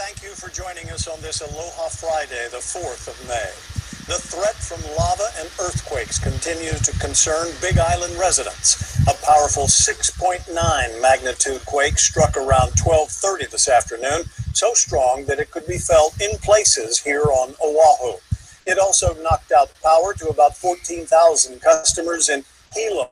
thank you for joining us on this Aloha Friday, the 4th of May. The threat from lava and earthquakes continues to concern Big Island residents. A powerful 6.9 magnitude quake struck around 12:30 this afternoon, so strong that it could be felt in places here on Oahu. It also knocked out power to about 14,000 customers in Hilo,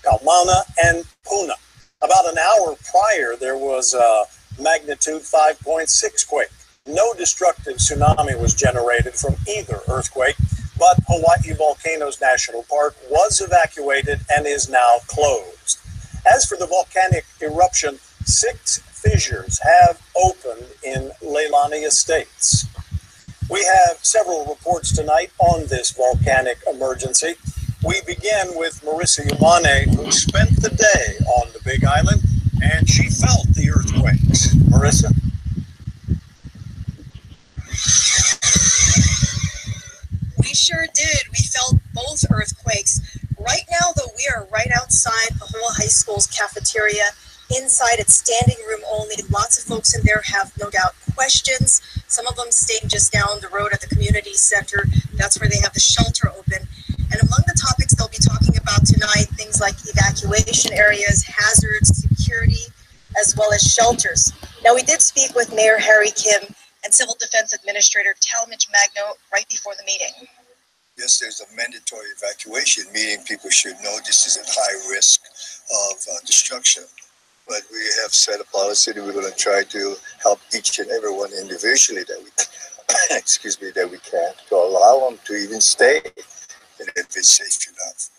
Kaumana, and Puna. About an hour prior, there was a magnitude 5.6 quake. No destructive tsunami was generated from either earthquake, but Hawaii Volcanoes National Park was evacuated and is now closed. As for the volcanic eruption, 6 fissures have opened in Leilani Estates. We have several reports tonight on this volcanic emergency. We begin with Marissa Yamane, who spent the day on the Big Island, and she felt the earthquakes. Marissa? We sure did. We felt both earthquakes. Right now, though, we are right outside Pahoa High School's cafeteria. Inside, it's standing room only. Lots of folks in there have no doubt questions. Some of them staying just down the road at the community center. That's where they have the shelter open. And among the topics they'll be talking about tonight, things like evacuation areas, hazards, security, as well as shelters. Now, we did speak with Mayor Harry Kim and Civil Defense Administrator Talmadge Magno right before the meeting. Yes, there's a mandatory evacuation, meaning people should know this is at high risk of destruction. But we have set a policy that we're going to try to help each and everyone individually that we, that we can, to allow them to even stay, and if it's safe enough.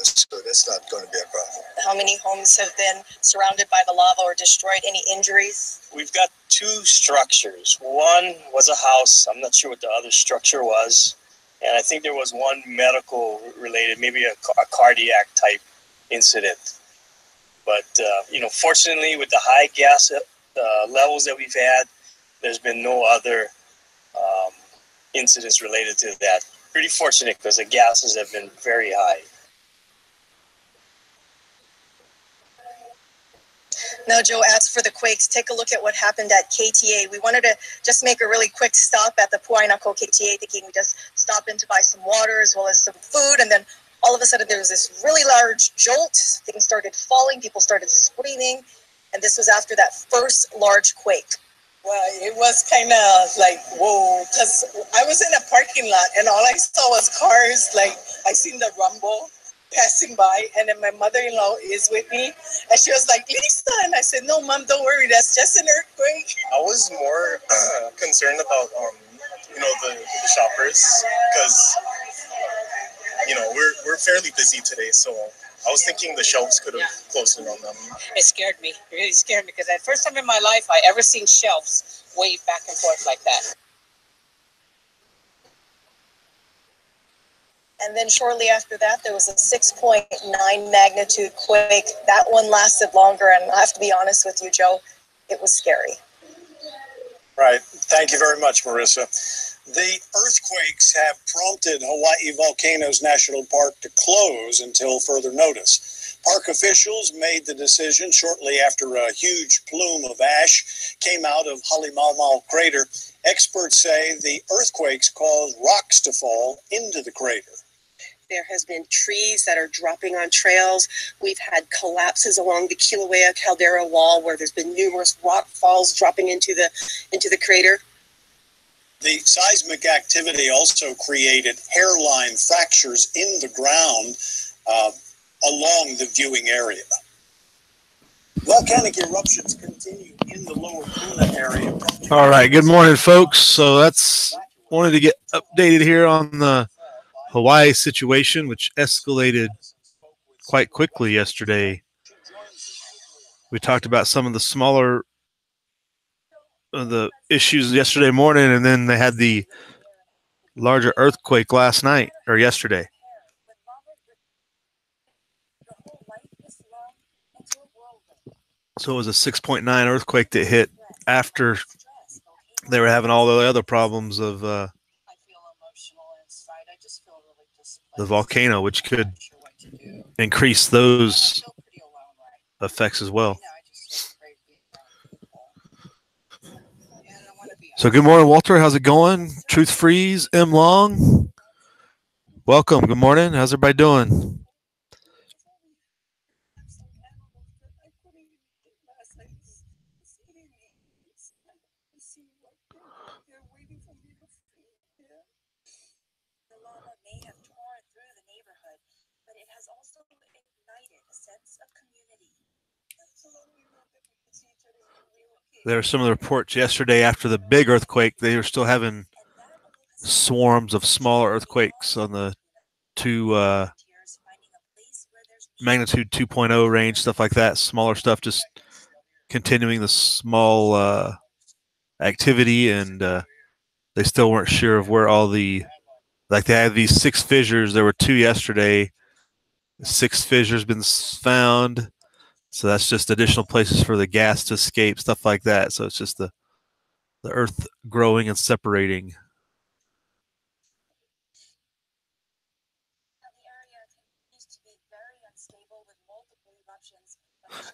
So that's not going to be a problem. How many homes have been surrounded by the lava or destroyed? Any injuries? We've got 2 structures. One was a house. I'm not sure what the other structure was. And I think there was one medical related, maybe a cardiac type incident. But, fortunately, with the high gas levels that we've had, there's been no other incidents related to that. Pretty fortunate because the gases have been very high. Now, Joe, as for the quakes, take a look at what happened at KTA. We wanted to just make a really quick stop at the Puainako KTA, thinking we just stop in to buy some water as well as some food. And then all of a sudden there was this really large jolt. Things started falling. People started screaming. And this was after that first large quake. Well, it was kind of like, whoa, because I was in a parking lot and all I saw was cars. Like, I seen the rumble passing by, and then my mother-in-law is with me, and she was like, Lisa, and I said, no, Mom, don't worry, that's just an earthquake. I was more concerned about, the shoppers, because, we're fairly busy today, so I was thinking the shelves could have closed in on them. It scared me. It really scared me, because that's the first time in my life I ever seen shelves wave back and forth like that. And then shortly after that, there was a 6.9 magnitude quake. That one lasted longer, and I have to be honest with you, Joe, it was scary. Right. Thank you very much, Marissa. The earthquakes have prompted Hawaii Volcanoes National Park to close until further notice. Park officials made the decision shortly after a huge plume of ash came out of Halemaumau crater. Experts say the earthquakes caused rocks to fall into the crater. There has been trees that are dropping on trails. We've had collapses along the Kilauea Caldera wall where there's been numerous rock falls dropping into the crater. The seismic activity also created hairline fractures in the ground along the viewing area. Volcanic eruptions continue in the lower Puna area. All right, good morning, folks. So wanted to get updated here on the Hawaii situation, which escalated quite quickly yesterday. We talked about some of the smaller the issues yesterday morning, and then they had the larger earthquake last night or yesterday. So it was a 6.9 earthquake that hit after they were having all the other problems of the volcano, which could increase those effects as well. So good morning, Walter. How's it going? Truth Freeze, M Long. Welcome. Good morning. How's everybody doing? There were some of the reports yesterday after the big earthquake. They were still having swarms of smaller earthquakes on the magnitude 2.0 range, stuff like that. Smaller stuff, just continuing the small activity, and they still weren't sure of where all the, like they had these 6 fissures. There were 2 yesterday. 6 fissures been found. So that's just additional places for the gas to escape, stuff like that. So it's just the earth growing and separating.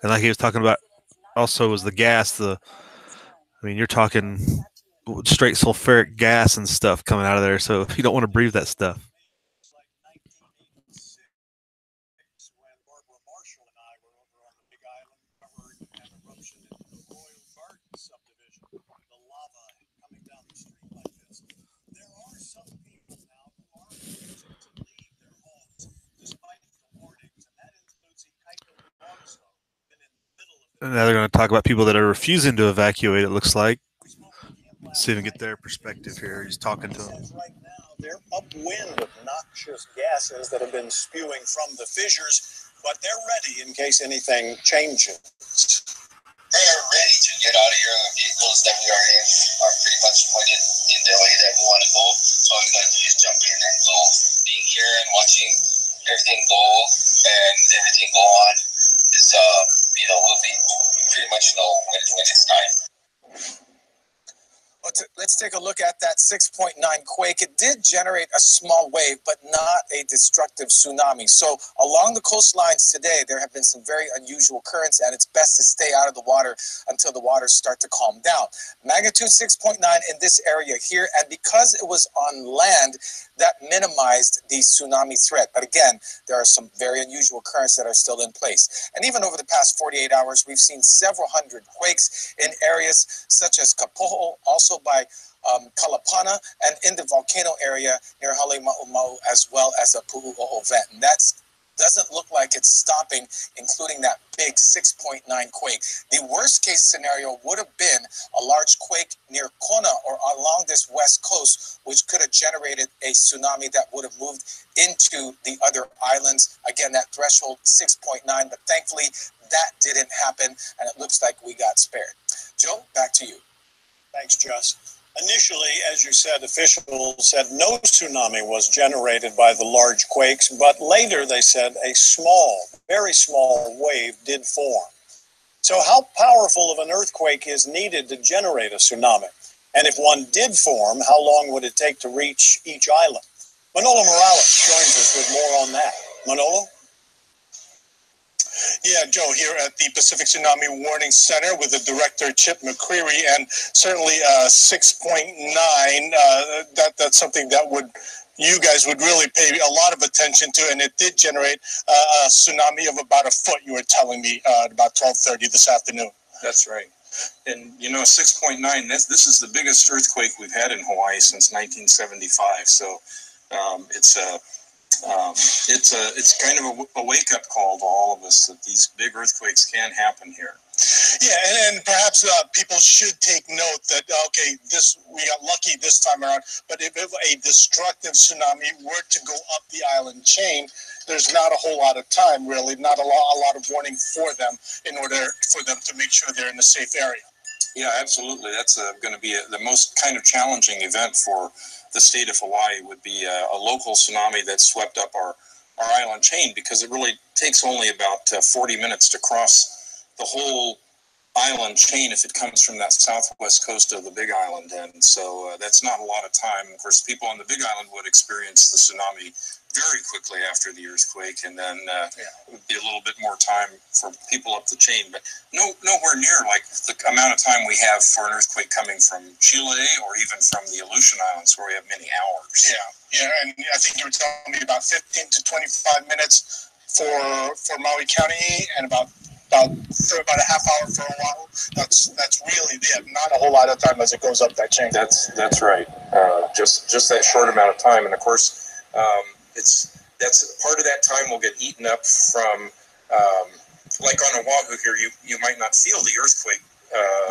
And like he was talking about also was the gas, I mean, you're talking straight sulfuric gas and stuff coming out of there. So you don't want to breathe that stuff. And now they're going to talk about people that are refusing to evacuate, it looks like. Let's see if we can get their perspective here. He's talking to them. Right now, they're upwind of noxious gases that have been spewing from the fissures, but they're ready in case anything changes. They are ready to get out of here. The vehicles that we are in are pretty much pointed in the way that we want to go. So all we got to do is jump in and go. Being here and watching everything go and everything go on is, we pretty much know when it's time. Let's take a look at that 6.9 quake. It did generate a small wave, but not a destructive tsunami. So along the coastlines today, there have been some very unusual currents, and it's best to stay out of the water until the waters start to calm down. Magnitude 6.9 in this area here, and because it was on land, that minimized the tsunami threat. But again, there are some very unusual currents that are still in place. And even over the past 48 hours, we've seen several hundred quakes in areas such as Kapoho, also by Kalapana, and in the volcano area near Halemaumau, as well as a Pu'u'o'o vent. And that doesn't look like it's stopping, including that big 6.9 quake. The worst case scenario would have been a large quake near Kona or along this west coast, which could have generated a tsunami that would have moved into the other islands. Again, that threshold 6.9, but thankfully that didn't happen, and it looks like we got spared. Joe, back to you. Thanks, Jess. Initially, as you said, officials said no tsunami was generated by the large quakes, but later they said a small, very small wave did form. So how powerful of an earthquake is needed to generate a tsunami? And if one did form, how long would it take to reach each island? Manolo Morales joins us with more on that. Manolo? Yeah, Joe, here at the Pacific Tsunami Warning Center with the director, Chip McCreary, and certainly 6.9, that's something that you guys would really pay a lot of attention to, and it did generate a tsunami of about a foot, you were telling me, at about 12:30 this afternoon. That's right. And, 6.9, this is the biggest earthquake we've had in Hawaii since 1975, so it's kind of a wake-up call to all of us that these big earthquakes can happen here. Yeah, and perhaps people should take note that, okay, we got lucky this time around, but if a destructive tsunami were to go up the island chain, there's not a whole lot of time, really, not a lot of warning for them in order for them to make sure they're in a safe area. Yeah, absolutely. That's going to be the most kind of challenging event for the state of Hawaii would be a local tsunami that swept up our island chain, because it really takes only about 40 minutes to cross the whole island chain if it comes from that southwest coast of the Big Island. And so that's not a lot of time. Of course, people on the Big Island would experience the tsunami very quickly after the earthquake, and then it would be a little bit more time for people up the chain, but nowhere near like the amount of time we have for an earthquake coming from Chile or even from the Aleutian Islands, where we have many hours. Yeah, and I think you were telling me about 15 to 25 minutes for Maui County, and about a half hour for Oahu. That's really not a whole lot of time as it goes up that chain. That's right. Just that short amount of time, and of course, that's part of that time will get eaten up from like on Oahu here. You might not feel the earthquake.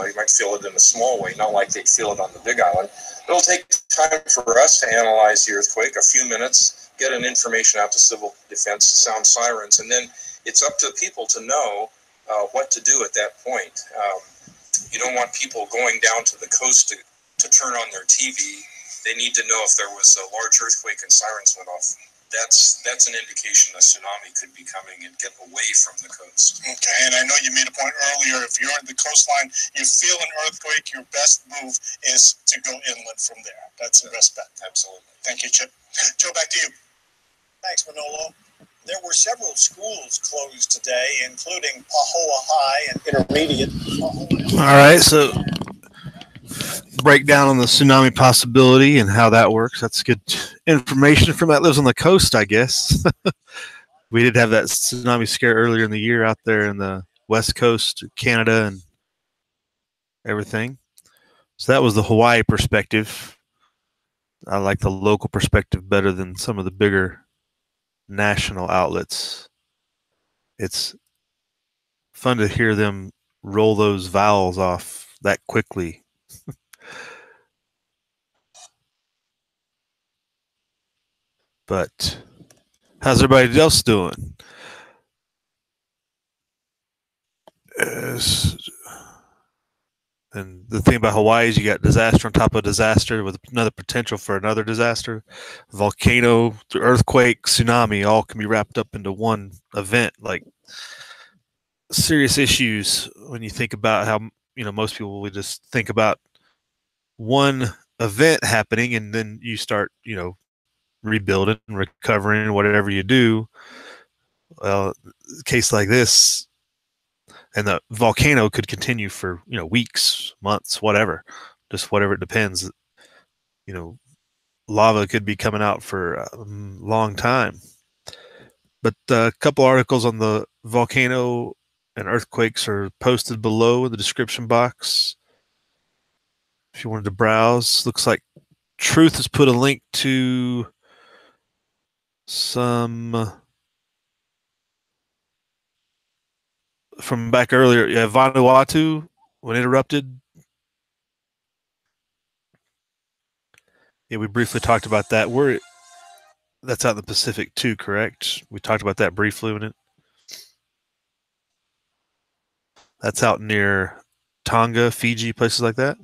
You might feel it in a small way, not like they'd feel it on the Big Island. It'll take time for us to analyze the earthquake, a few minutes, get an information out to civil defense, sound sirens, and then it's up to people to know what to do at that point. You don't want people going down to the coast to turn on their TV. They need to know if there was a large earthquake and sirens went off. That's an indication a tsunami could be coming and get away from the coast. Okay, and I know you made a point earlier, if you're on the coastline, you feel an earthquake, your best move is to go inland from there. That's the best bet. Absolutely. Thank you, Chip. Joe, back to you. Thanks, Manolo. There were several schools closed today, including Pahoa High and Intermediate. All right, so breakdown on the tsunami possibility and how that works. That's good information from that lives on the coast, I guess. We did have that tsunami scare earlier in the year out there in the west coast, Canada, and everything. So that was the Hawaii perspective. I like the local perspective better than some of the bigger national outlets. It's fun to hear them roll those vowels off that quickly. But how's everybody else doing? And the thing about Hawaii is you got disaster on top of disaster with another potential for another disaster. Volcano, earthquake, tsunami, all can be wrapped up into one event. Like serious issues when you think about how, most people would just think about one event happening and then you start, rebuilding, recovering, whatever you do. Well, a case like this, and the volcano could continue for, weeks, months, whatever, just whatever it depends. Lava could be coming out for a long time. But a couple articles on the volcano and earthquakes are posted below in the description box. If you wanted to browse, looks like Truth has put a link to some from back earlier. Yeah, Vanuatu when interrupted. Yeah, we briefly talked about that. That's out in the Pacific too, correct? We talked about that briefly when that's out near Tonga, Fiji, places like that.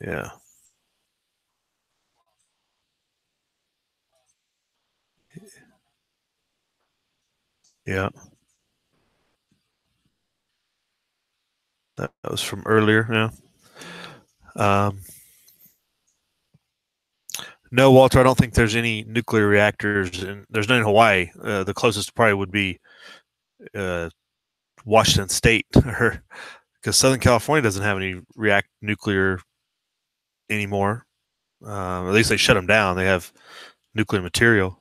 Yeah. Yeah. That was from earlier, yeah. No, Walter, I don't think there's any nuclear reactors, and there's none in Hawaii. The closest probably would be Washington State, because Southern California doesn't have any nuclear anymore. At least they shut them down. They have nuclear material.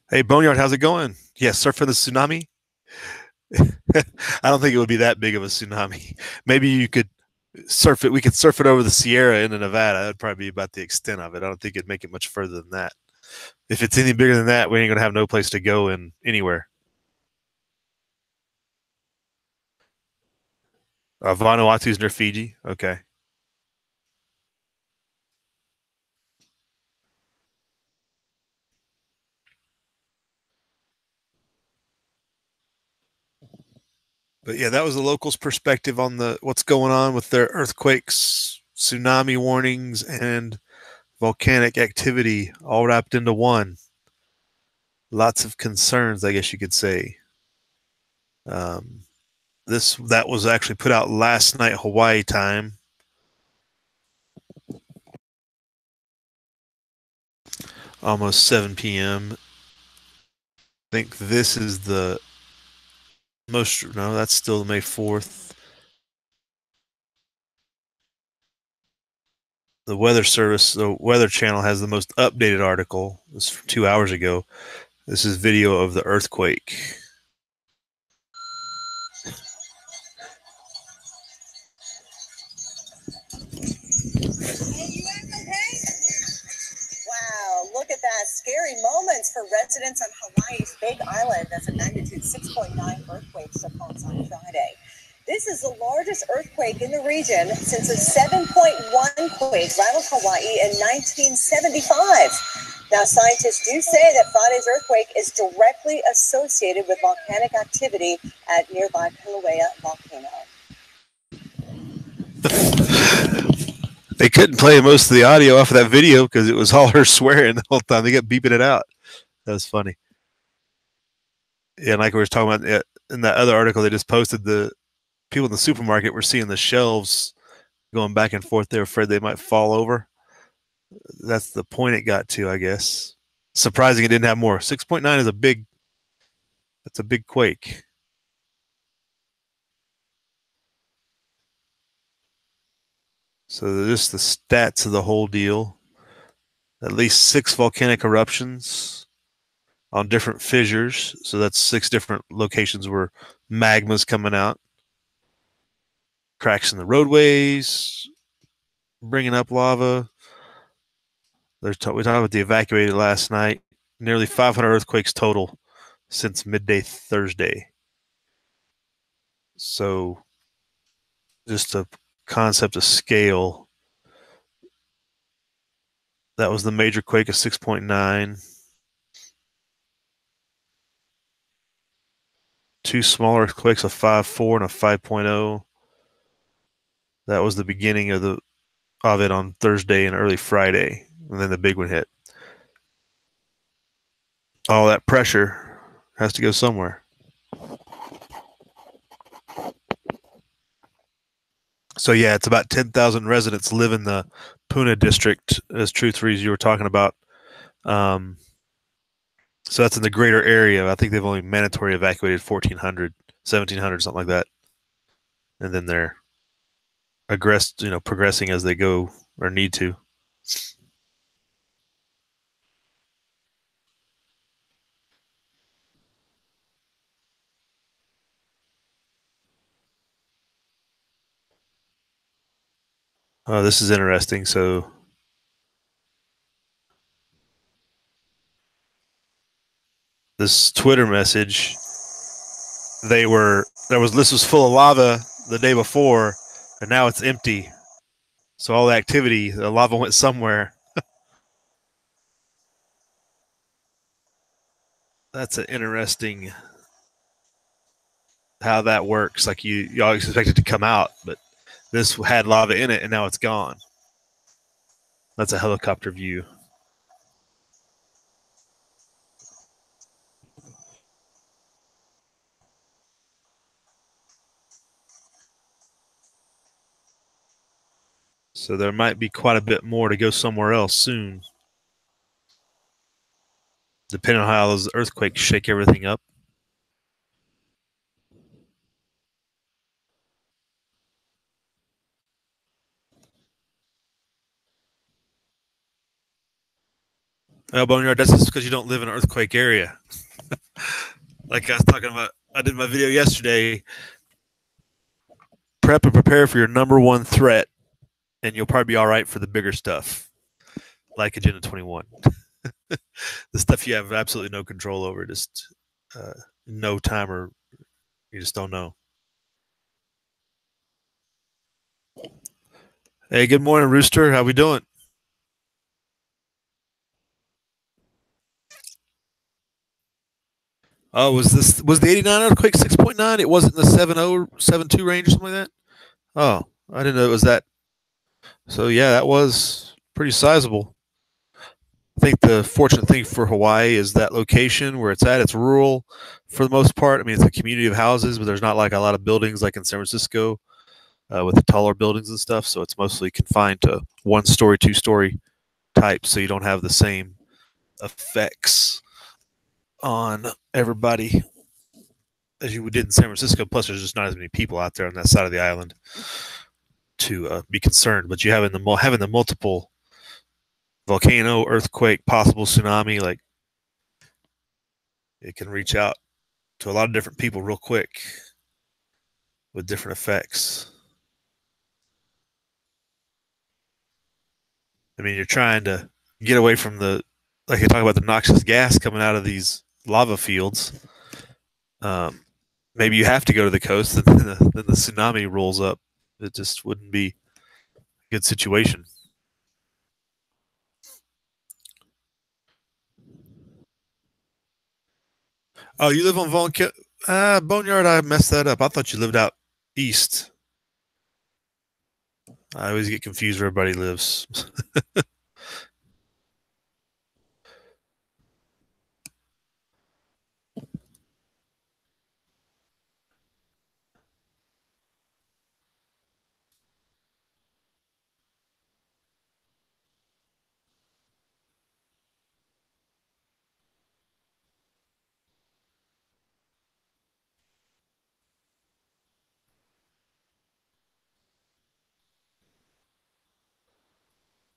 Hey, Boneyard, how's it going? Yeah, surfing the tsunami? I don't think it would be that big of a tsunami. Maybe you could surf it. We could surf it over the Sierra into Nevada. That would probably be about the extent of it. I don't think it'd make it much further than that. If it's any bigger than that, we ain't going to have no place to go in anywhere. Vanuatu's near Fiji? Okay. But yeah, that was the locals' perspective on what's going on with their earthquakes, tsunami warnings and volcanic activity all wrapped into one. Lots of concerns, I guess you could say. That was actually put out last night Hawaii time. Almost 7 p.m. I think this is the most, no, that's still May 4th. The Weather Service, the Weather Channel has the most updated article. This is from 2 hours ago. This is video of the earthquake. Wow, look at that. Scary moments for residents on Hawaii's Big Island as a magnitude 6.9 earthquake struck on Friday. This is the largest earthquake in the region since a 7.1 quake rattled Hawaii in 1975. Now, scientists do say that Friday's earthquake is directly associated with volcanic activity at nearby Kilauea volcano. They couldn't play most of the audio off of that video because it was all her swearing the whole time. They kept beeping it out. That was funny. Yeah, and like we were talking about in that other article they just posted, the people in the supermarket were seeing the shelves going back and forth. They were afraid they might fall over. That's the point it got to, I guess. Surprising it didn't have more. 6.9 is that's a big quake. So just the stats of the whole deal. At least 6 volcanic eruptions on different fissures. So that's 6 different locations where magma's coming out. Cracks in the roadways, bringing up lava. We talked about the evacuated last night. Nearly 500 earthquakes total since midday Thursday. So just a concept of scale. That was the major quake of 6.9. 2 smaller earthquakes, a 5.4 and a 5.0. That was the beginning of it on Thursday and early Friday, and then the big one hit. All that pressure has to go somewhere. So yeah, it's about 10,000 residents live in the Puna district, as Truth Reads you were talking about. So that's in the greater area. I think they've only mandatory evacuated 1,400, 1,700, something like that. And then they're progressing as they go or need to. Oh, this is interesting. So this Twitter message, this was full of lava the day before, and now it's empty. So all the activity, the lava went somewhere. That's an interesting how that works. Like you always expect it to come out, but this had lava in it, and now it's gone. That's a helicopter view. So there might be quite a bit more to go somewhere else soon, depending on how those earthquakes shake everything up. Well, Boneyard, that's just because you don't live in an earthquake area. Like I was talking about, I did my video yesterday. Prep and prepare for your number one threat, and you'll probably be all right for the bigger stuff, like Agenda 21. The stuff you have absolutely no control over, just no time, or you just don't know. Hey, good morning, Rooster. How we doing? Oh, was the 89 earthquake 6.9? It wasn't the 7.0, 7.2 range or something like that? Oh, I didn't know it was that So yeah, that was pretty sizable. I think the fortunate thing for Hawaii is that location where it's at. It's rural for the most part. I mean, it's a community of houses, but there's not like a lot of buildings like in San Francisco with the taller buildings and stuff. So it's mostly confined to 1-story, 2-story type. So you don't have the same effects on everybody as you did in San Francisco. Plus, there's just not as many people out there on that side of the island to be concerned. But you having the multiple volcano, earthquake, possible tsunami, like it can reach out to a lot of different people real quick with different effects. I mean, you're trying to get away from like you talk about the noxious gas coming out of these lava fields. Maybe you have to go to the coast, and then the tsunami rolls up. It just wouldn't be a good situation. Oh, you live on Boneyard? I messed that up. I thought you lived out east. I always get confused where everybody lives.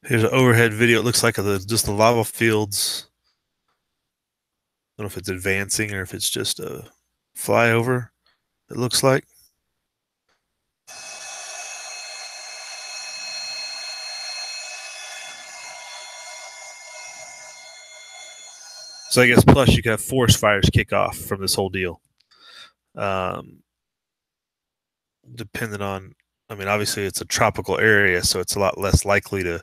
Here's an overhead video. It looks like just the lava fields. I don't know if it's advancing or if it's just a flyover, it looks like. So I guess plus you could have forest fires kick off from this whole deal. Depending on, I mean, obviously it's a tropical area, so it's a lot less likely to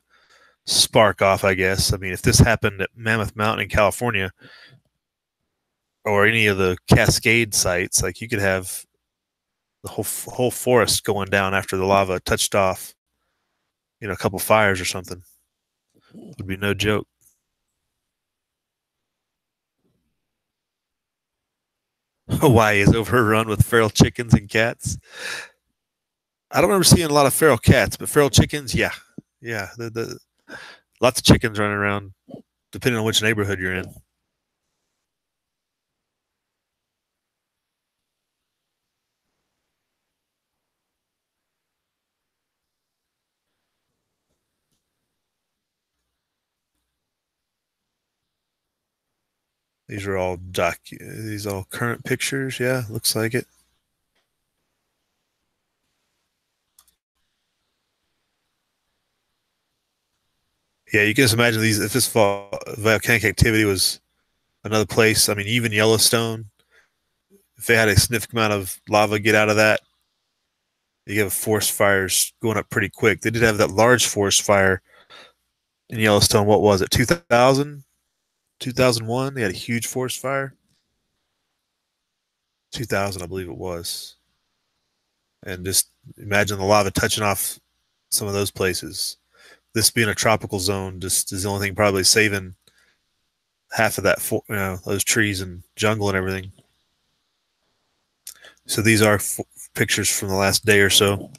spark off, I guess. I mean, if this happened at Mammoth Mountain in California or any of the Cascade sites, like you could have the whole forest going down after the lava touched off, a couple fires or something. It would be no joke. Hawaii is overrun with feral chickens and cats. I don't remember seeing a lot of feral cats, but feral chickens, yeah. Lots of chickens running around, depending on which neighborhood you're in. These are all current pictures. Yeah, looks like it. Yeah, you can just imagine these. If this volcanic activity was another place, I mean, even Yellowstone, if they had a significant amount of lava get out of that, you have forest fires going up pretty quick. They did have that large forest fire in Yellowstone. What was it, 2000? 2001? They had a huge forest fire. 2000, I believe it was. And just imagine the lava touching off some of those places. This being a tropical zone just is the only thing probably saving half of that, those trees and jungle and everything. So these are pictures from the last day or so.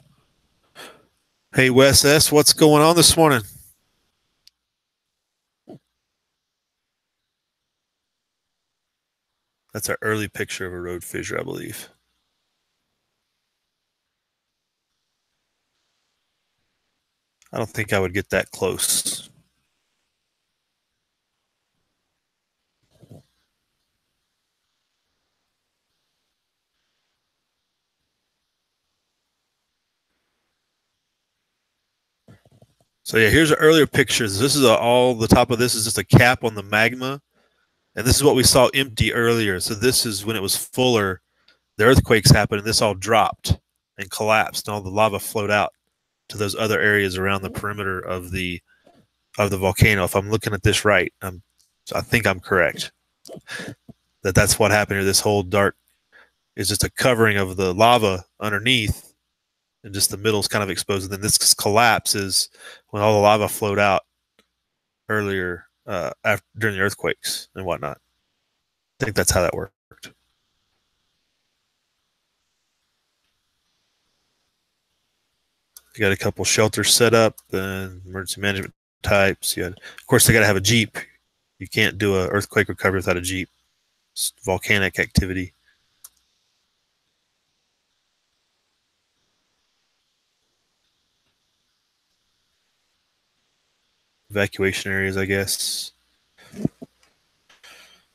Hey, Wes S., what's going on this morning? That's an early picture of a road fissure, I believe. I don't think I would get that close. So yeah, here's the earlier pictures. This is all the top of this is just a cap on the magma. And this is what we saw empty earlier. So this is when it was fuller, the earthquakes happened and this all dropped and collapsed and all the lava flowed out to those other areas around the perimeter of the volcano. If I'm looking at this right, I think I'm correct. That's what happened here. This whole dark is just a covering of the lava underneath and just the middle's kind of exposed. And then this collapse is when all the lava flowed out earlier during the earthquakes and whatnot. I think that's how that worked. You got a couple shelters set up and emergency management types. Of course, they got to have a Jeep. You can't do an earthquake recovery without a Jeep. It's volcanic activity. Evacuation areas, I guess.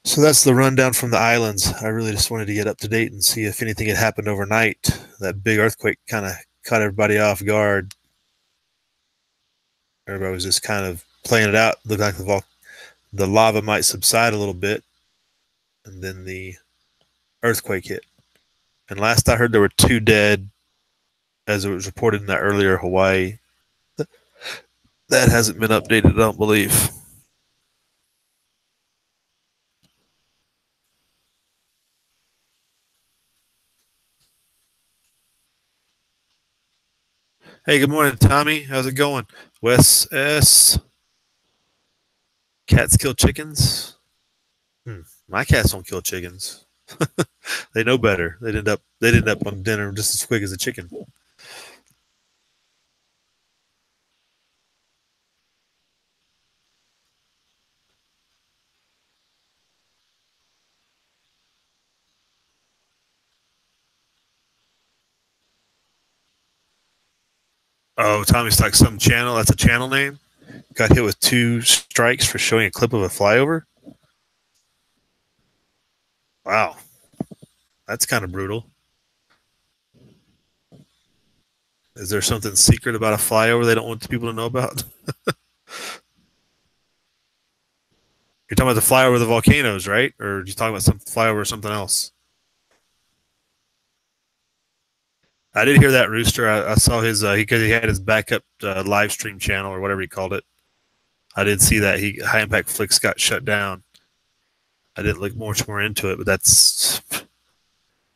So that's the rundown from the islands. I really just wanted to get up to date and see if anything had happened overnight. That big earthquake kind of caught everybody off guard. Everybody was just kind of playing it out. Looked like the lava might subside a little bit, and then the earthquake hit. And last I heard, there were 2 dead, as it was reported in that earlier Hawaii. That hasn't been updated, I don't believe. Hey, good morning, Tommy. How's it going? Wes S. Cats kill chickens? My cats don't kill chickens. They know better. They'd end up on dinner just as quick as a chicken. Oh, Tommy's like some channel. That's a channel name. Got hit with 2 strikes for showing a clip of a flyover. Wow. That's kind of brutal. Is there something secret about a flyover they don't want people to know about? You're talking about the flyover of the volcanoes, right? Or are you talking about some flyover or something else? I did hear that, Rooster. I saw his because he had his backup live stream channel or whatever he called it. I did see that High Impact Flicks got shut down. I didn't look much more into it, but that's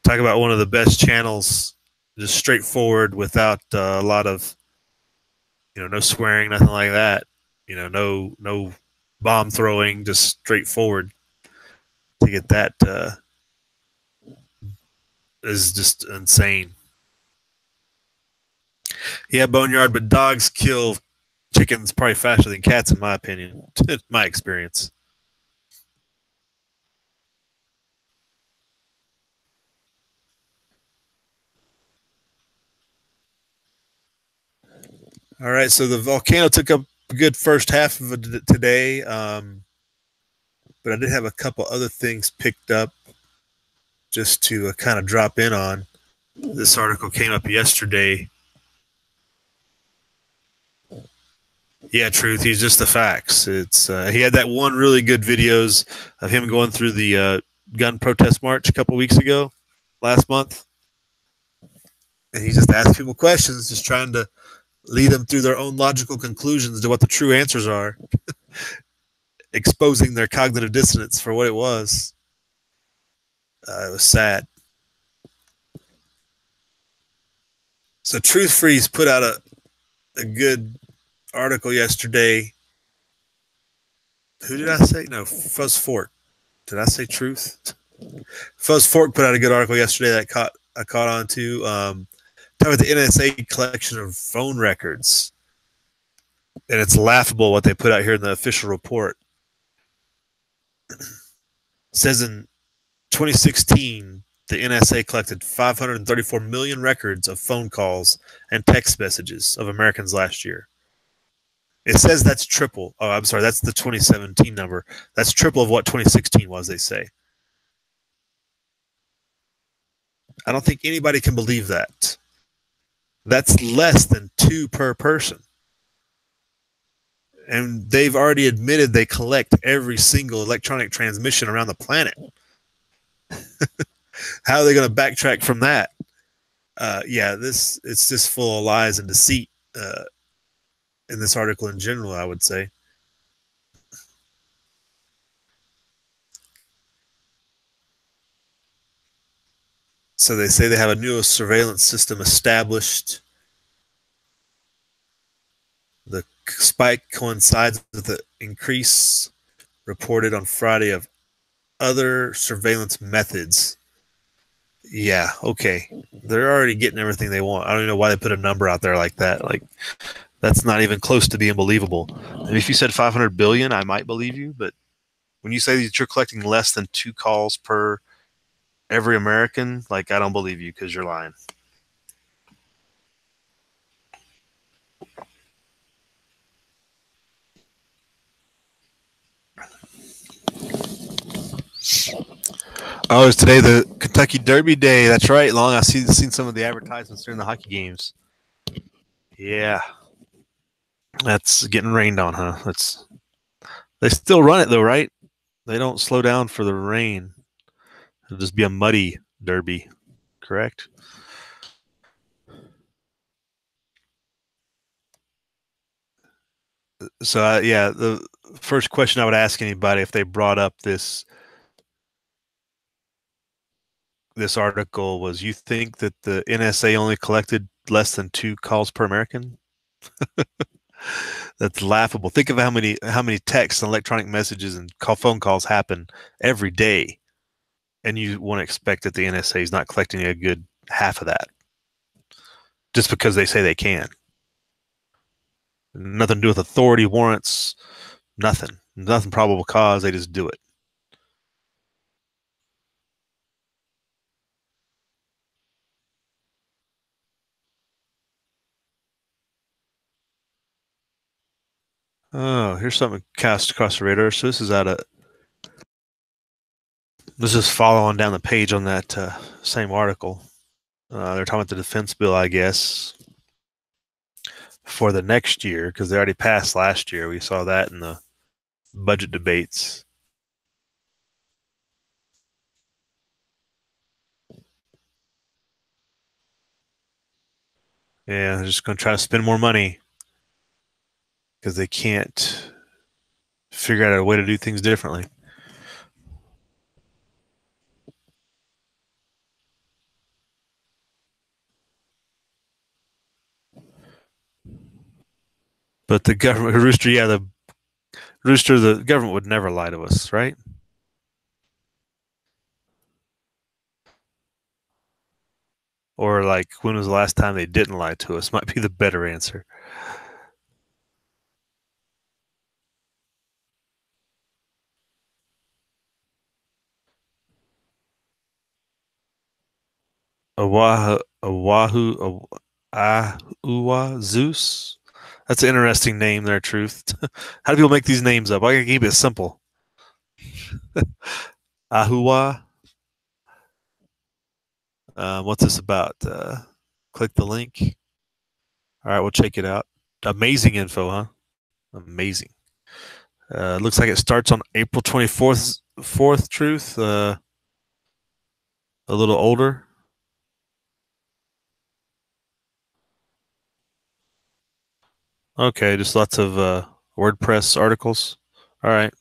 talk about one of the best channels, just straightforward without a lot of, no swearing, nothing like that. No bomb throwing, just straightforward. To get that is just insane. Yeah, Boneyard, but dogs kill chickens probably faster than cats, in my opinion, my experience. All right, so the volcano took up a good first half of it today, but I did have a couple other things picked up just to kind of drop in on. This article came up yesterday. Yeah, Truth. He's just the facts. It's he had that one really good videos of him going through the gun protest march a couple weeks ago, last month, and he just asked people questions, just trying to lead them through their own logical conclusions to what the true answers are, exposing their cognitive dissonance for what it was. It was sad. So Truth Freeze put out a good article yesterday. Who did I say? No, Fuzz Fork. Did I say Truth? Fuzz Fork put out a good article yesterday that I caught on to. Talking about the NSA collection of phone records. And it's laughable what they put out here in the official report. It says in 2016, the NSA collected 534 million records of phone calls and text messages of Americans last year. It says that's triple. Oh, I'm sorry. That's the 2017 number. That's triple of what 2016 was, they say. I don't think anybody can believe that. That's less than 2 per person. And they've already admitted they collect every single electronic transmission around the planet. How are they going to backtrack from that? Yeah, it's just full of lies and deceit in this article in general, I would say. So they say they have a new surveillance system established The spike coincides with the increase reported on Friday of other surveillance methods. Yeah, okay. They're already getting everything they want. I don't even know why they put a number out there like that. Like, that's not even close to being believable. And if you said 500 billion, I might believe you. But when you say that you're collecting less than 2 calls per every American, like, I don't believe you because you're lying. Oh, is today the Kentucky Derby Day? That's right, Long. I've seen some of the advertisements during the hockey games. Yeah. That's getting rained on, huh? They still run it, though, right? They don't slow down for the rain. It'll just be a muddy derby, correct? So, yeah, the first question I would ask anybody if they brought up this article was, you think that the NSA only collected less than 2 calls per American? That's laughable. Think of how many texts and electronic messages and phone calls happen every day, and you want to expect that the NSA is not collecting a good half of that just because they say they can. Nothing to do with authority, warrants, nothing probable cause. They just do it. Oh, here's something cast across the radar. So this is let's just follow on down the page on that same article. They're talking about the defense bill, I guess, for the next year, because they already passed last year. We saw that in the budget debates. Yeah, they're just going to try to spend more money because they can't figure out a way to do things differently. But the government, Rooster, the government would never lie to us, right? Or like, when was the last time they didn't lie to us? Might be the better answer. Ahuwa Zeus. That's an interesting name there, Truth. How do people make these names up? I can keep it simple. Ahuwa. What's this about? Click the link. All right, we'll check it out. Amazing info, huh? Amazing. Looks like it starts on April 24th. Truth. A little older. Okay, just lots of WordPress articles. All right.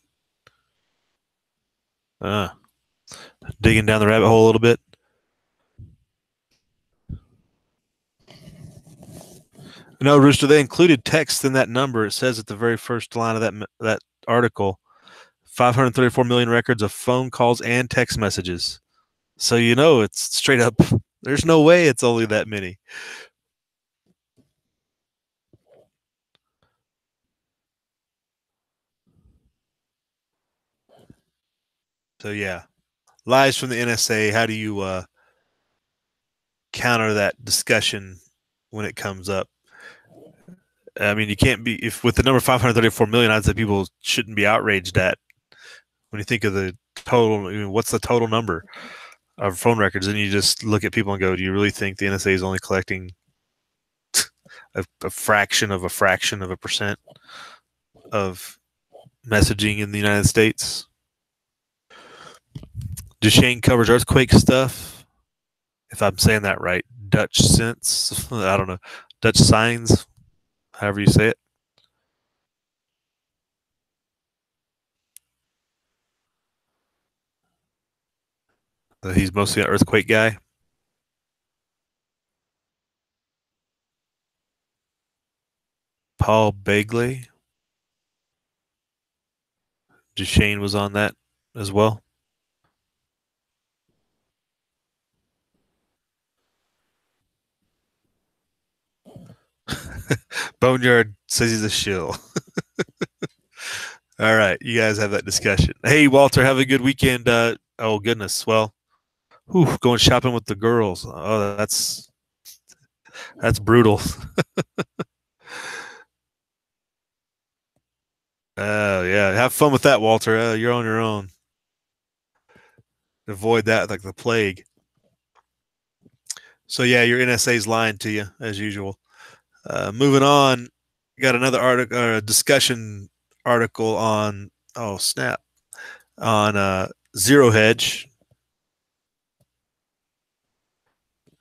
Digging down the rabbit hole a little bit. No, Rooster, they included text in that number. It says at the very first line of that article, 534 million records of phone calls and text messages. So it's straight up. There's no way it's only that many. So yeah, lies from the NSA. How do you counter that discussion when it comes up? I mean, you can't be, if with the number 534 million, I'd say people shouldn't be outraged at. When you think of the total, what's the total number of phone records? And you just look at people and go, do you really think the NSA is only collecting a fraction of a percent of messaging in the United States? Duchesne covers earthquake stuff, if I'm saying that right. Dutch sense, I don't know. Dutch signs, however you say it. He's mostly an earthquake guy. Paul Begley. Duchesne was on that as well. Boneyard says he's a shill. All right, you guys have that discussion. Hey, Walter, have a good weekend. Oh goodness, well, going shopping with the girls. Oh, that's brutal. Oh yeah, have fun with that, Walter. You're on your own. Avoid that like the plague. So yeah, your NSA's lying to you as usual. Moving on, got another article, discussion article on on Zero Hedge.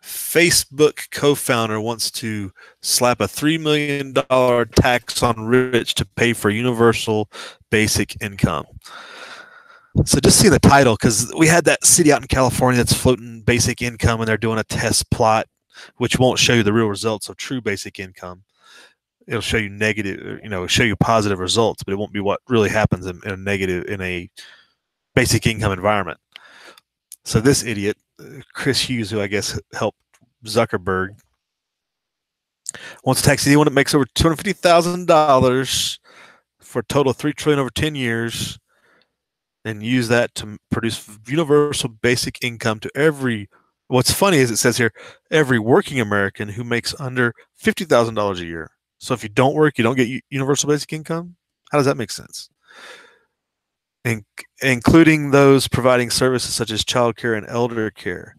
Facebook co-founder wants to slap a $3 million tax on rich to pay for universal basic income. So just see the title, because we had that city out in California that's floating basic income, and they're doing a test plot, which won't show you the real results of true basic income. It'll show you negative, show you positive results, but it won't be what really happens in a basic income environment. So this idiot, Chris Hughes, who I guess helped Zuckerberg, wants to tax anyone that makes over $250,000 for a total of $3 trillion over 10 years, and use that to produce universal basic income to every. What's funny is it says here every working American who makes under $50,000 a year. So if you don't work, you don't get universal basic income. How does that make sense? Including those providing services such as child care and elder care.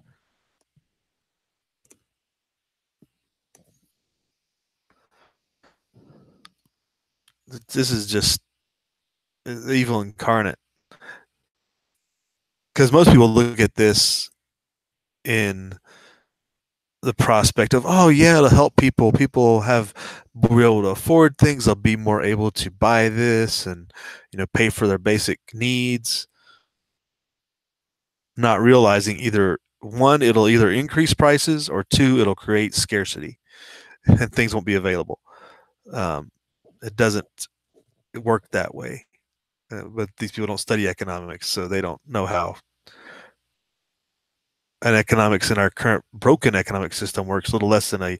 This is just evil incarnate. Because most people look at this in the prospect of, oh yeah, it'll help people. People will be able to afford things. They'll be more able to buy this and pay for their basic needs. Not realizing either one, it'll either increase prices, or two, it'll create scarcity and things won't be available. It doesn't work that way. But these people don't study economics, so they don't know how. And economics in our current broken economic system works a little less than a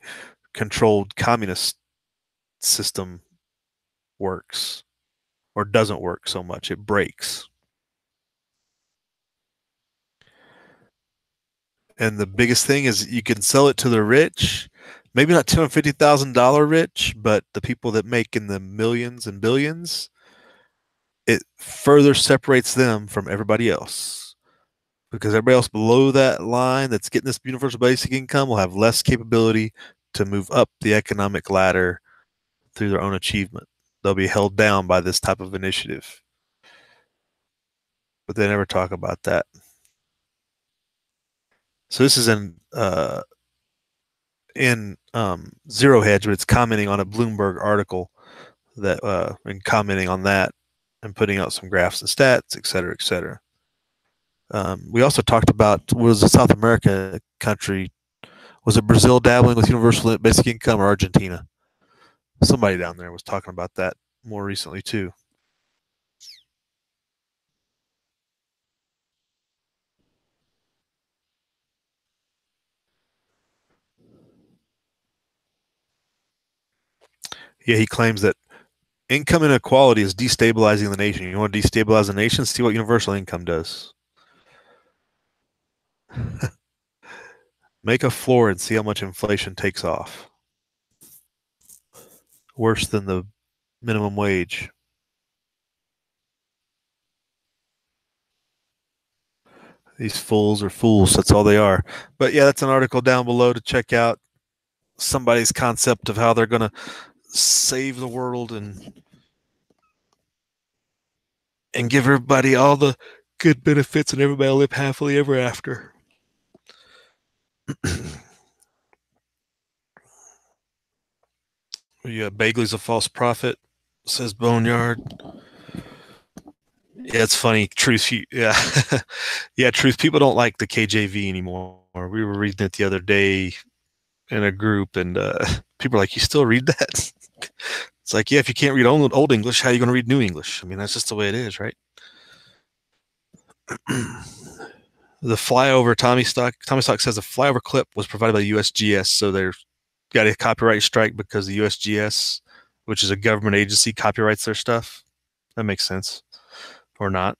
controlled communist system works, or doesn't work so much. It breaks. And the biggest thing is you can sell it to the rich, maybe not $250,000 rich, but the people that make in the millions and billions, it further separates them from everybody else. Because everybody else below that line that's getting this universal basic income will have less capability to move up the economic ladder through their own achievement. They'll be held down by this type of initiative. But they never talk about that. So this is in Zero Hedge, but it's commenting on a Bloomberg article that and commenting on that and putting out some graphs and stats, et cetera, et cetera. We also talked about, was a South America country, was it Brazil dabbling with universal basic income, or Argentina? Somebody down there was talking about that more recently too. Yeah, he claims that income inequality is destabilizing the nation. You want to destabilize the nation? See what universal income does. Make a floor and see how much inflation takes off. Worse than the minimum wage. These fools are fools. That's all they are. But yeah, that's an article down below to check out. Somebody's concept of how they're going to save the world and give everybody all the good benefits, and everybody will live happily ever after. Yeah, Bagley's a false prophet, says Boneyard. Yeah, it's funny. Truth, yeah. Yeah, truth. People don't like the KJV anymore. We were reading it the other day in a group, and people are like, you still read that? It's like, yeah, if you can't read old English, how are you going to read New English? I mean, that's just the way it is, right? The flyover Tommy Stock says the flyover clip was provided by the USGS, so they're got a copyright strike because the USGS, which is a government agency, copyrights their stuff. That makes sense, or not.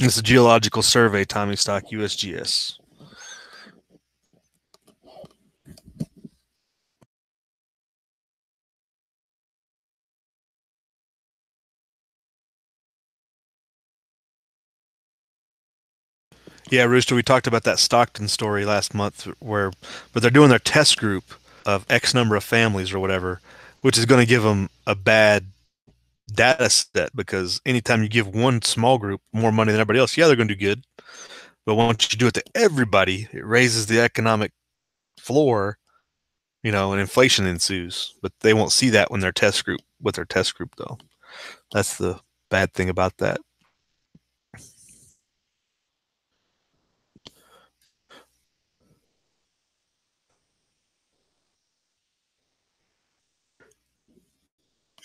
It's a geological survey, Tommy Stock, USGS. Yeah, Rooster, we talked about that Stockton story last month but they're doing their test group of X number of families or whatever, which is going to give them a bad data set because anytime you give one small group more money than everybody else, yeah, they're going to do good. But once you do it to everybody, it raises the economic floor, and inflation ensues. But they won't see that with their test group, though. That's the bad thing about that.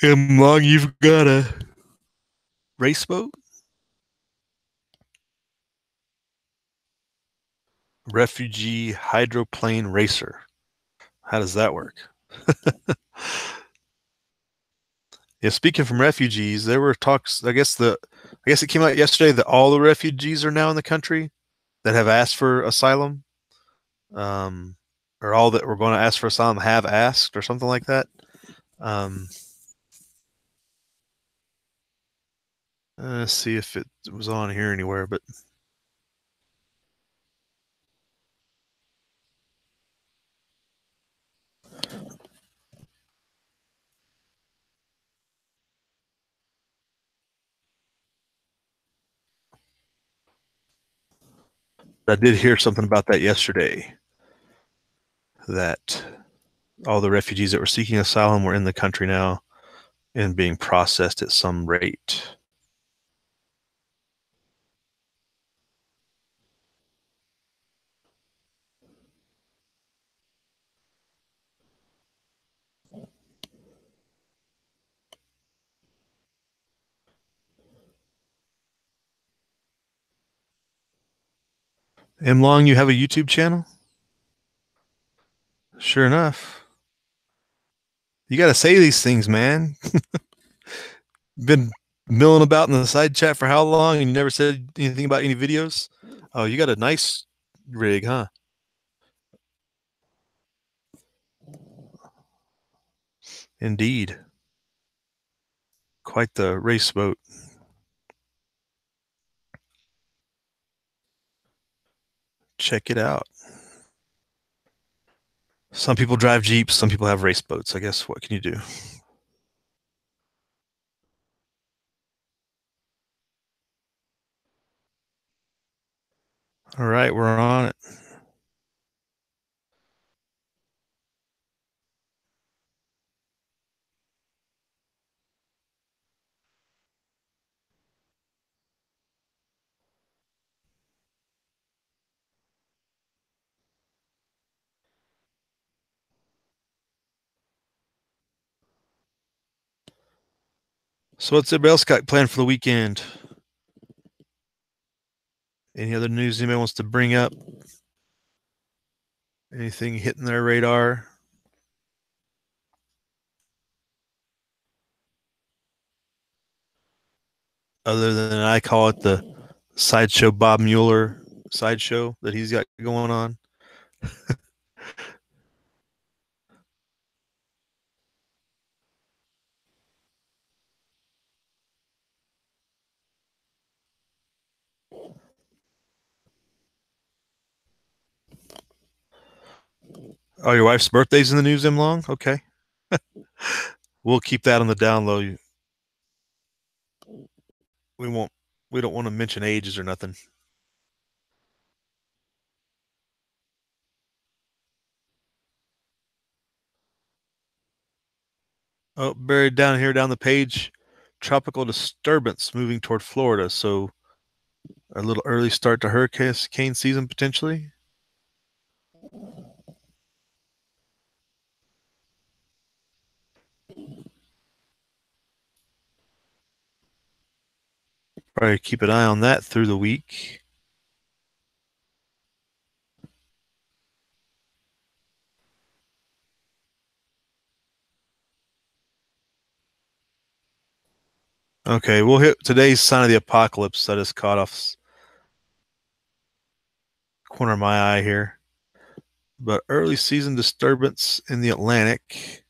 Long, you've got a race boat? Refugee hydroplane racer. How does that work? Yeah, speaking from refugees, there were talks. I guess it came out yesterday that all the refugees are now in the country that have asked for asylum, or all that were going to ask for asylum have asked, or something like that. Let's see if it was on here anywhere, but I did hear something about that yesterday, that all the refugees that were seeking asylum were in the country now and being processed at some rate. M. Long, you have a YouTube channel? Sure enough. You got to say these things, man. Been milling about in the side chat for how long and you never said anything about any videos? Oh, you got a nice rig, huh? Indeed. Quite the race boat. Check it out. Some people drive Jeeps, some people have race boats. I guess what can you do? All right, we're on it. So what's everybody else got planned for the weekend? Any other news anybody wants to bring up? Anything hitting their radar? Other than I call it the Sideshow Bob Mueller sideshow that he's got going on. Oh, your wife's birthday's in the news, M. Long? Okay. We'll keep that on the down low. We don't want to mention ages or nothing. Oh, buried down here down the page, tropical disturbance moving toward Florida. So a little early start to hurricane season potentially. Probably keep an eye on that through the week. Okay, we'll hit today's sign of the apocalypse that is caught off corner of my eye here. But early season disturbance in the Atlantic.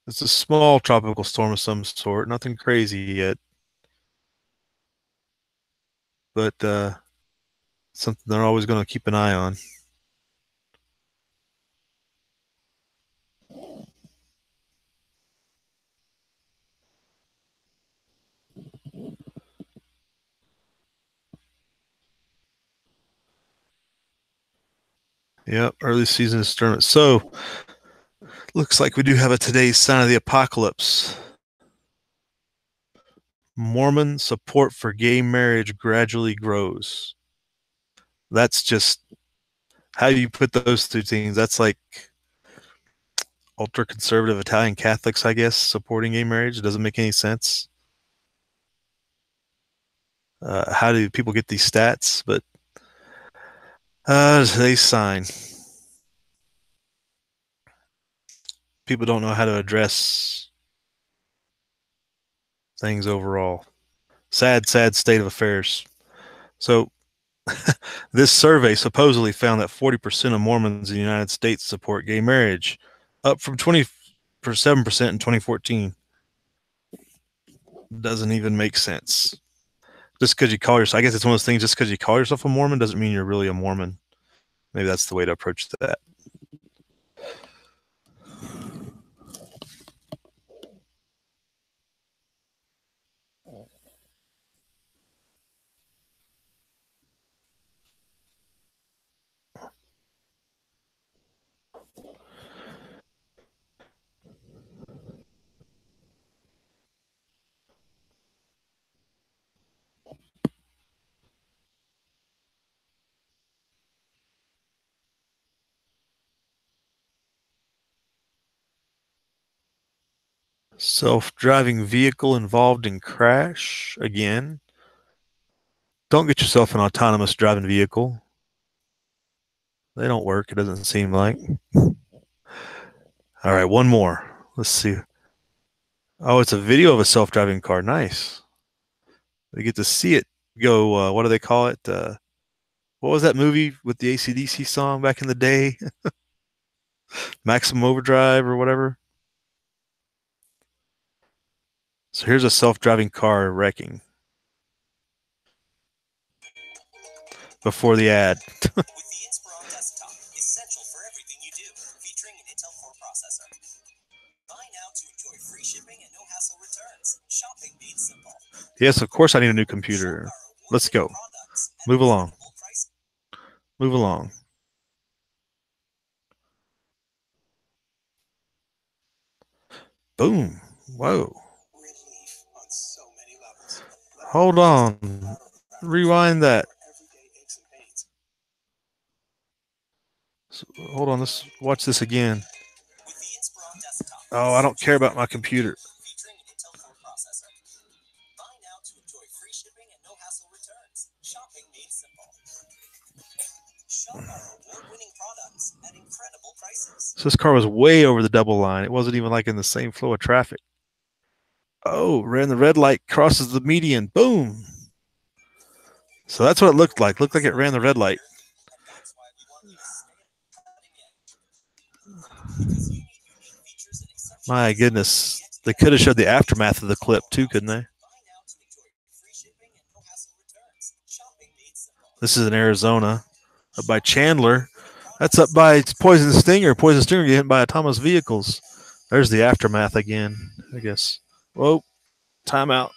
It's a small tropical storm of some sort, nothing crazy yet. But something they're always going to keep an eye on. Yep, early season disturbance. So, looks like we do have a today's sign of the apocalypse. Mormon support for gay marriage gradually grows. That's just how you put those two things. That's like ultra conservative Italian Catholics, I guess, supporting gay marriage. It doesn't make any sense. How do people get these stats? But today's sign. People don't know how to address things overall. Sad state of affairs. So this survey supposedly found that 40% of Mormons in the United States support gay marriage, up from 27% in 2014. Doesn't even make sense. Just because you call yourself, I guess it's one of those things, just because you call yourself a Mormon doesn't mean you're really a Mormon. Maybe that's the way to approach that. Self-driving vehicle involved in crash again. Don't get yourself an autonomous driving vehicle. They don't work, it doesn't seem like. All right, one more. Let's see. Oh, it's a video of a self-driving car. Nice. We get to see it go, what do they call it? What was that movie with the AC/DC song back in the day? Maximum Overdrive or whatever. So here's a self-driving car wrecking. Before the ad. With the Inspiron desktop, essential for everything you do, featuring an Intel Core processor. Buy now to enjoy free shipping and no hassle returns. Shopping made simple. Yes, of course I need a new computer. Let's go. Move along. Move along. Boom. Whoa. Hold on. Rewind that. So, hold on. Let's watch this again. Oh, I don't care about my computer. So this car was way over the double line. It wasn't even like in the same flow of traffic. Oh, ran the red light, crosses the median. Boom. So that's what it looked like. Looked like it ran the red light. My goodness. They could have showed the aftermath of the clip too, couldn't they? This is in Arizona. Up by Chandler. That's up by Poison Stinger. Poison Stinger getting hit by Thomas vehicles. There's the aftermath again, I guess. Whoa. Timeout.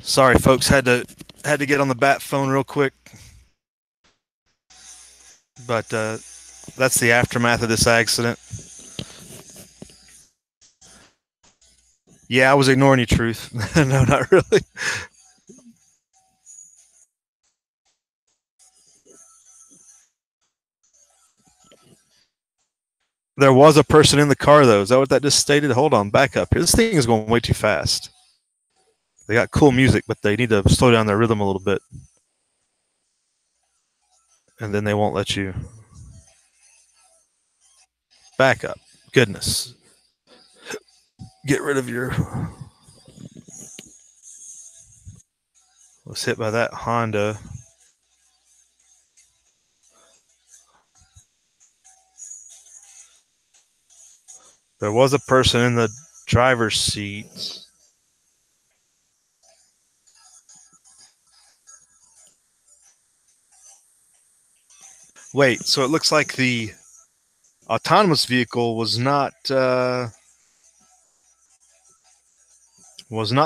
Sorry, folks. Had to get on the bat phone real quick. But that's the aftermath of this accident. Yeah, I was ignoring you, Truth. No, not really. There was a person in the car, though. Is that what that just stated? Hold on, back up here. This thing is going way too fast. They got cool music, but they need to slow down their rhythm a little bit. And then they won't let you back up. Goodness. Get rid of your... Was hit by that Honda. There was a person in the driver's seat. Wait, so it looks like the autonomous vehicle was not in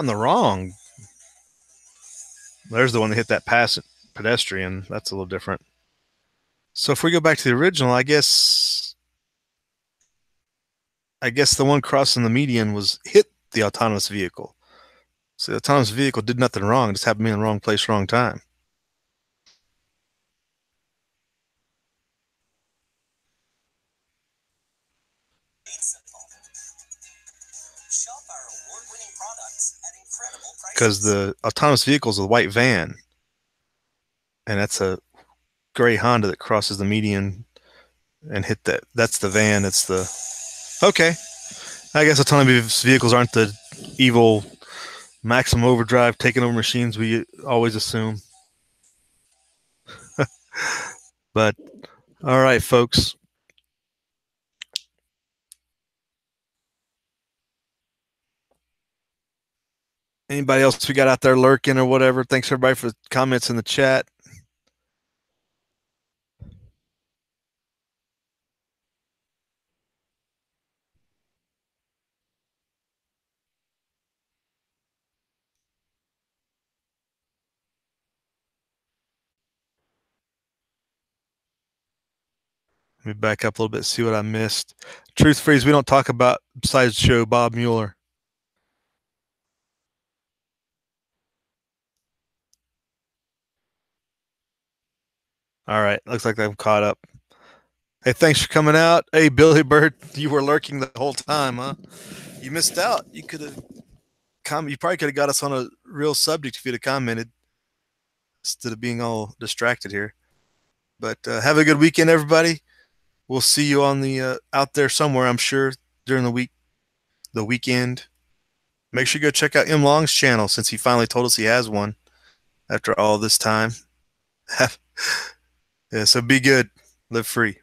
the wrong. There's the one that hit that pedestrian. That's a little different. So if we go back to the original, I guess the one crossing the median hit the autonomous vehicle. So the autonomous vehicle did nothing wrong. It just happened to be in the wrong place, wrong time. Because the autonomous vehicle is a white van, and that's a gray Honda that crosses the median and hit that. That's the van. It's the... Okay. I guess autonomous vehicles aren't the evil maximum overdrive taking over machines we always assume. But, all right, folks. Anybody else we got out there lurking or whatever? Thanks, everybody, for the comments in the chat. Let me back up a little bit, see what I missed. Truth Freeze, we don't talk about besides the show Bob Mueller. All right, looks like I'm caught up. Hey, thanks for coming out. Hey, Billy Bird, you were lurking the whole time, huh? You missed out. You could have you probably could have got us on a real subject if you'd have commented instead of being all distracted here. But have a good weekend, everybody. We'll see you on the out there somewhere, I'm sure, during the weekend. Make sure you go check out M. Long's channel since he finally told us he has one after all this time. Yeah, so be good. Live free.